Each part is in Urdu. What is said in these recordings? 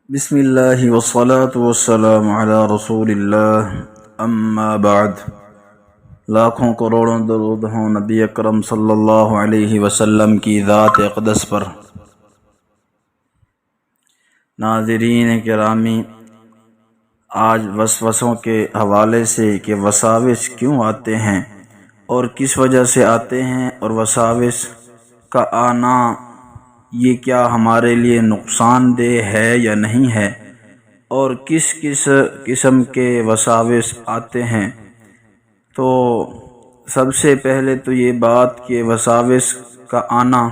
بسم اللہ والصلاة والسلام علی رسول اللہ اما بعد۔ لاکھوں کروڑوں درود ہوں نبی اکرم صلی اللہ علیہ وسلم کی ذات اقدس پر۔ ناظرین کرامی، آج وسوسوں کے حوالے سے کہ وساوس کیوں آتے ہیں اور کس وجہ سے آتے ہیں، اور وساوس کا آنا یہ کیا ہمارے لیے نقصان دہ ہے یا نہیں ہے، اور کس کس قسم کے وساوس آتے ہیں۔ تو سب سے پہلے تو یہ بات کہ وساوس کا آنا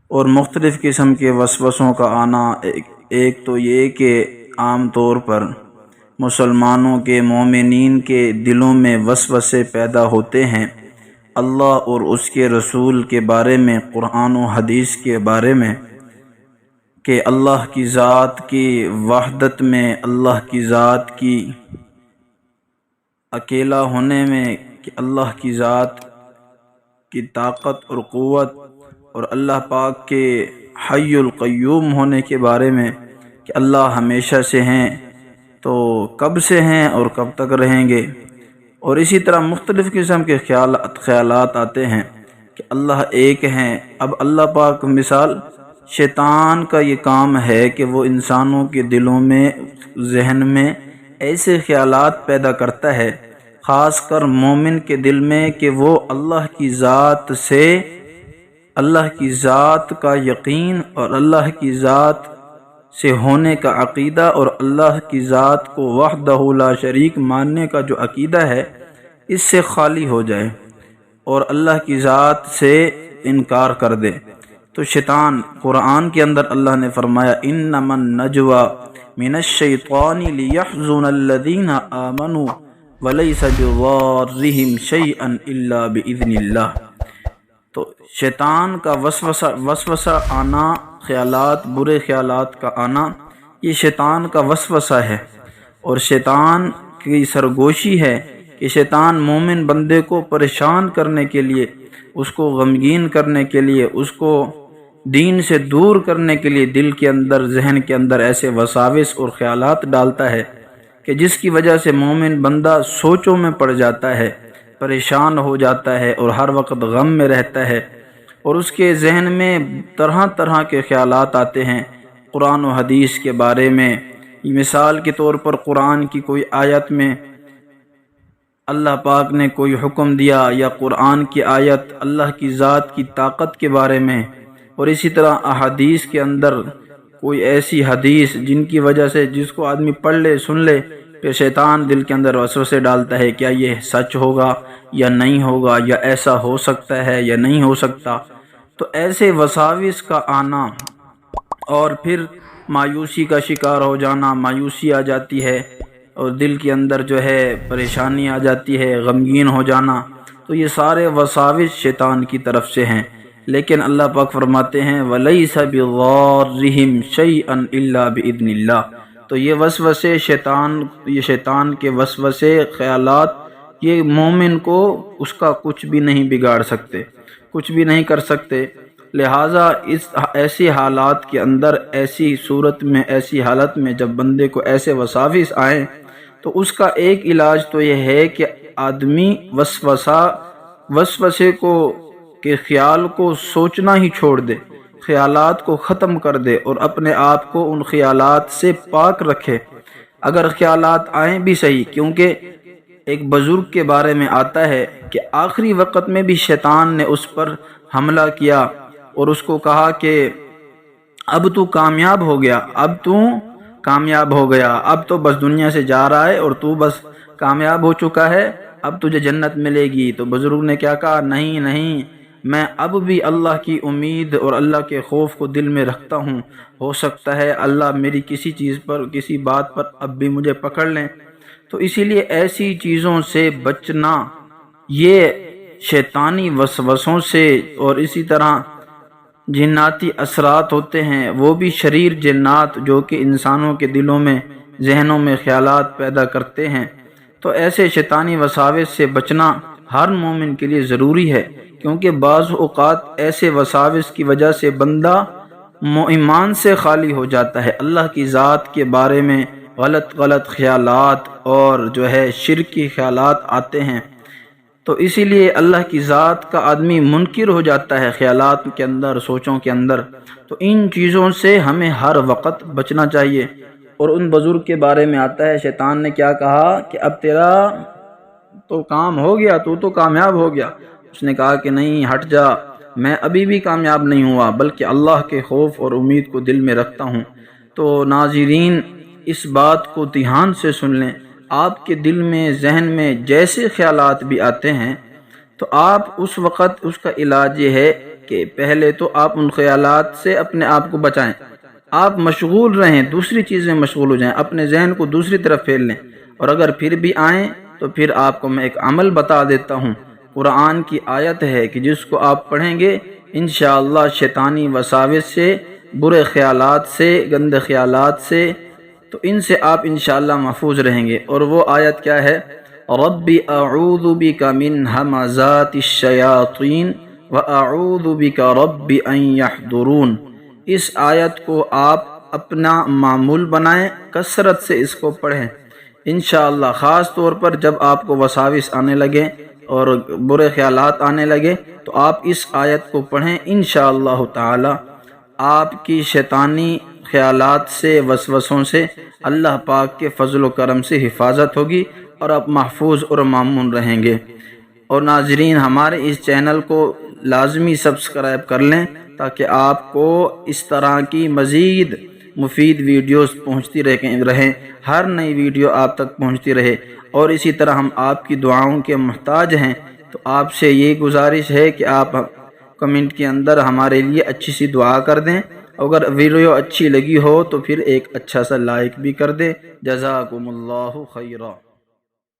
اور مختلف قسم کے وسوسوں کا آنا، ایک تو یہ کہ عام طور پر مسلمانوں کے مومنین کے دلوں میں وسوسے پیدا ہوتے ہیں اللہ اور اس کے رسول کے بارے میں، قرآن و حدیث کے بارے میں، کہ اللہ کی ذات کی وحدت میں، اللہ کی ذات کی اکیلا ہونے میں، کہ اللہ کی ذات کی طاقت اور قوت، اور اللہ پاک کے حی القیوم ہونے کے بارے میں، کہ اللہ ہمیشہ سے ہیں تو کب سے ہیں اور کب تک رہیں گے۔ اور اسی طرح مختلف قسم کے خیالات آتے ہیں کہ اللہ ایک ہیں۔ اب اللہ پاک مثال، شیطان کا یہ کام ہے کہ وہ انسانوں کے دلوں میں، ذہن میں ایسے خیالات پیدا کرتا ہے، خاص کر مومن کے دل میں، کہ وہ اللہ کی ذات سے، اللہ کی ذات کا یقین اور اللہ کی ذات سے ہونے کا عقیدہ، اور اللہ کی ذات کو وحدہ لا شریک ماننے کا جو عقیدہ ہے، اس سے خالی ہو جائے اور اللہ کی ذات سے انکار کر دے۔ تو شیطان، قرآن کے اندر اللہ نے فرمایا انما النجوى من الشیطان لیحزن الذین آمنوا ولیس بضارهم شیئا الا باذن اللہ۔ تو شیطان کا وسوسہ آنا، خیالات، برے خیالات کا آنا، یہ شیطان کا وسوسہ ہے، اور شیطان کی سرگوشی ہے کہ شیطان مومن بندے کو پریشان کرنے کے لیے، اس کو غمگین کرنے کے لیے، اس کو دین سے دور کرنے کے لیے دل کے اندر، ذہن کے اندر ایسے وساوس اور خیالات ڈالتا ہے کہ جس کی وجہ سے مومن بندہ سوچوں میں پڑ جاتا ہے، پریشان ہو جاتا ہے، اور ہر وقت غم میں رہتا ہے، اور اس کے ذہن میں طرح طرح کے خیالات آتے ہیں قرآن و حدیث کے بارے میں۔ مثال کے طور پر قرآن کی کوئی آیت میں اللہ پاک نے کوئی حکم دیا، یا قرآن کی آیت اللہ کی ذات کی طاقت کے بارے میں، اور اسی طرح احادیث کے اندر کوئی ایسی حدیث جن کی وجہ سے جس کو آدمی پڑھ لے، سن لے، پھر شیطان دل کے اندر وسوسے ڈالتا ہے، کیا یہ سچ ہوگا یا نہیں ہوگا، یا ایسا ہو سکتا ہے یا نہیں ہو سکتا۔ تو ایسے وساوس کا آنا، اور پھر مایوسی کا شکار ہو جانا، مایوسی آ جاتی ہے، اور دل کے اندر جو ہے پریشانی آ جاتی ہے، غمگین ہو جانا، تو یہ سارے وساوس شیطان کی طرف سے ہیں۔ لیکن اللہ پاک فرماتے ہیں وَلَيْسَ بِضَارِّهِمْ شَيْئًا إِلَّا بِإِذْنِ اللَّهِ۔ تو یہ وسوسے یہ شیطان کے وسوسے، خیالات، یہ مومن کو اس کا کچھ بھی نہیں بگاڑ سکتے، کچھ بھی نہیں کر سکتے۔ لہٰذا اس ایسی حالات کے اندر، ایسی صورت میں، ایسی حالت میں جب بندے کو ایسے وساوس آئیں، تو اس کا ایک علاج تو یہ ہے کہ آدمی وسوسے کو، کہ خیال کو سوچنا ہی چھوڑ دے، خیالات کو ختم کر دے، اور اپنے آپ کو ان خیالات سے پاک رکھے۔ اگر خیالات آئیں بھی صحیح، کیونکہ ایک بزرگ کے بارے میں آتا ہے کہ آخری وقت میں بھی شیطان نے اس پر حملہ کیا، اور اس کو کہا کہ اب تو کامیاب ہو گیا، اب تو کامیاب ہو گیا، اب تو بس دنیا سے جا رہا ہے اور تو بس کامیاب ہو چکا ہے، اب تجھے جنت ملے گی۔ تو بزرگ نے کیا کہا، نہیں نہیں، میں اب بھی اللہ کی امید اور اللہ کے خوف کو دل میں رکھتا ہوں، ہو سکتا ہے اللہ میری کسی چیز پر، کسی بات پر اب بھی مجھے پکڑ لیں۔ تو اسی لیے ایسی چیزوں سے بچنا، یہ شیطانی وسوسوں سے، اور اسی طرح جناتی اثرات ہوتے ہیں، وہ بھی شریر جنات جو کہ انسانوں کے دلوں میں، ذہنوں میں خیالات پیدا کرتے ہیں۔ تو ایسے شیطانی وساوس سے بچنا ہر مومن کے لیے ضروری ہے، کیونکہ بعض اوقات ایسے وساوس کی وجہ سے بندہ ایمان سے خالی ہو جاتا ہے، اللہ کی ذات کے بارے میں غلط خیالات اور جو ہے شرکی خیالات آتے ہیں، تو اسی لیے اللہ کی ذات کا آدمی منکر ہو جاتا ہے خیالات کے اندر، سوچوں کے اندر۔ تو ان چیزوں سے ہمیں ہر وقت بچنا چاہیے۔ اور ان بزرگ کے بارے میں آتا ہے، شیطان نے کیا کہا کہ اب تیرا تو کام ہو گیا، تو کامیاب ہو گیا۔ اس نے کہا کہ نہیں، ہٹ جا، میں ابھی بھی کامیاب نہیں ہوا، بلکہ اللہ کے خوف اور امید کو دل میں رکھتا ہوں۔ تو ناظرین، اس بات کو دھیان سے سن لیں، آپ کے دل میں، ذہن میں جیسے خیالات بھی آتے ہیں تو آپ اس وقت اس کا علاج یہ ہے کہ پہلے تو آپ ان خیالات سے اپنے آپ کو بچائیں، آپ مشغول رہیں، دوسری چیزیں مشغول ہو جائیں، اپنے ذہن کو دوسری طرف پھیر لیں۔ اور اگر پھر بھی آئیں تو پھر آپ کو میں ایک عمل بتا دیتا ہوں، قرآن کی آیت ہے کہ جس کو آپ پڑھیں گے انشاءاللہ شیطانی وساوس سے، برے خیالات سے، گندے خیالات سے، تو ان سے آپ انشاءاللہ محفوظ رہیں گے۔ اور وہ آیت کیا ہے؟ رب اعوذ بک من ہمزات الشیاطین واعوذ بک رب ان یحضرون۔ اس آیت کو آپ اپنا معمول بنائیں، کثرت سے اس کو پڑھیں انشاءاللہ۔ خاص طور پر جب آپ کو وساوس آنے لگے اور برے خیالات آنے لگے تو آپ اس آیت کو پڑھیں، انشاءاللہ تعالی آپ کی شیطانی خیالات سے، وسوسوں سے اللہ پاک کے فضل و کرم سے حفاظت ہوگی اور آپ محفوظ اور مامون رہیں گے۔ اور ناظرین، ہمارے اس چینل کو لازمی سبسکرائب کر لیں تاکہ آپ کو اس طرح کی مزید مفید ویڈیوز پہنچتی رہیں، ہر نئی ویڈیو آپ تک پہنچتی رہے۔ اور اسی طرح ہم آپ کی دعاؤں کے محتاج ہیں، تو آپ سے یہ گزارش ہے کہ آپ کمنٹ کے اندر ہمارے لیے اچھی سی دعا کر دیں، اگر ویڈیو اچھی لگی ہو تو پھر ایک اچھا سا لائک بھی کر دیں۔ جزاکم اللہ خیرا۔